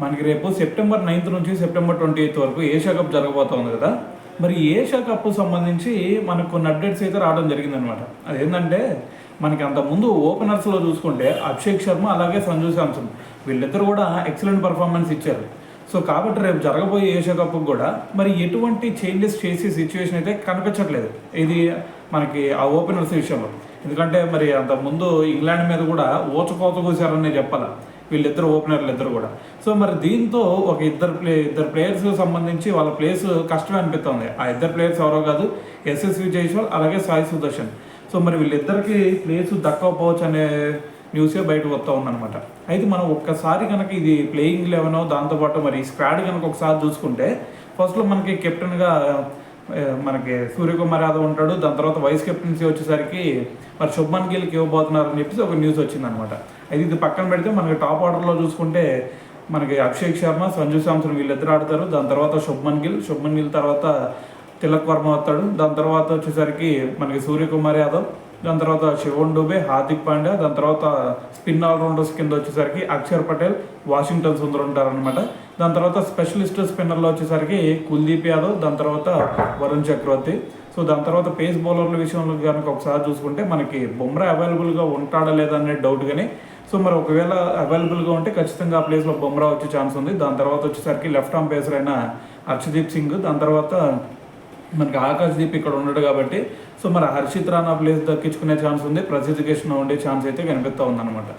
మనకి రేపు September 9th నుంచి సెప్టెంబర్ 28th వరకు ఏషియా కప్ జరగబోతోంది కదా. మరి ఏషియా కప్ సంబంధించి మనకు కొన్ని అప్డేట్స్ అయితే రావడం జరిగిందనమాట. అదేంటంటే మనకి అంతకుముందు ఓపెనర్స్లో చూసుకుంటే అభిషేక్ శర్మ అలాగే సంజు శాంసన్ వీళ్ళిద్దరు కూడా ఎక్సలెంట్ పర్ఫార్మెన్స్ ఇచ్చారు. సో కాబట్టి రేపు జరగబోయే ఏషియా కప్కి కూడా మరి ఎటువంటి చేంజెస్ చేసే సిచ్యువేషన్ అయితే కనిపించట్లేదు ఇది మనకి ఆ ఓపెనర్స్ విషయంలో. ఎందుకంటే మరి అంతకుముందు ఇంగ్లాండ్ మీద కూడా ఓచకోత కూసారనే చెప్పాలి వీళ్ళిద్దరు ఓపెనర్లు ఇద్దరు కూడా. సో మరి దీంతో ఒక ఇద్దరు ప్లేయర్స్ సంబంధించి వాళ్ళ ప్లేస్ కష్టమే అనిపిస్తుంది. ఆ ఇద్దరు ప్లేయర్స్ ఎవరో కాదు, ఎస్ఎస్వి జైస్వాల్ అలాగే సాయి సుదర్శన్. సో మరి వీళ్ళిద్దరికి ప్లేస్ దక్కకపోవచ్చు అనే న్యూసే బయటకు వస్తూ ఉందన్నమాట. అయితే మనం ఒక్కసారి కనుక ఇది ప్లేయింగ్ 11 దాంతోపాటు మరి స్క్వాడ్ కనుక ఒకసారి చూసుకుంటే ఫస్ట్లో మనకి కెప్టెన్గా మనకి సూర్యకుమార్ యాదవ్ ఉంటాడు. దాని తర్వాత వైస్ కెప్టెన్సీ వచ్చేసరికి మరి శుభ్మన్ గిల్కి ఇవ్వబోతున్నారని చెప్పేసి ఒక న్యూస్ వచ్చిందనమాట. అయితే ఇది పక్కన పెడితే మనకి టాప్ ఆర్డర్లో చూసుకుంటే మనకి అభిషేక్ శర్మ, సంజు శాంసన్ వీళ్ళిద్దరు ఆడతారు. దాని తర్వాత శుభ్మన్ గిల్ తర్వాత తిలక్ వర్మ వస్తాడు. దాని తర్వాత వచ్చేసరికి మనకి సూర్యకుమార్ యాదవ్, దాని తర్వాత శివన్ డుబే, హార్దిక్ పాండ్యా, దాని తర్వాత స్పిన్ ఆల్రౌండర్స్ కింద వచ్చేసరికి అక్షర్ పటేల్, వాషింగ్టన్ సుందర్ ఉంటారనమాట. దాని తర్వాత స్పెషలిస్ట్ స్పిన్నర్లో వచ్చేసరికి కుల్దీప్ యాదవ్, దాని తర్వాత వరుణ్ చక్రవర్తి. సో దాని తర్వాత పేస్ బౌలర్ల విషయంలో కనుక ఒకసారి చూసుకుంటే మనకి బుమ్రా అవైలబుల్గా ఉంటాడా లేదా అనే డౌట్. కానీ సో మరి ఒకవేళ అవైలబుల్గా ఉంటే ఖచ్చితంగా ఆ ప్లేస్లో బుమ్రా వచ్చే ఛాన్స్ ఉంది. దాని తర్వాత వచ్చేసరికి లెఫ్ట్ ఆర్మ్ పేసర్ అయిన హర్షదీప్ సింగ్, దాని తర్వాత మనకి ఆకాశ్దీప్ ఇక్కడ ఉన్నాడు కాబట్టి సో మరి హర్షిత్ రాణా ప్లేస్ దక్కించుకునే ఛాన్స్ ఉంది. ప్రసిద్ధ్ కృష్ణ ఉండే ఛాన్స్ అయితే కనిపిస్తూ ఉందన్నమాట.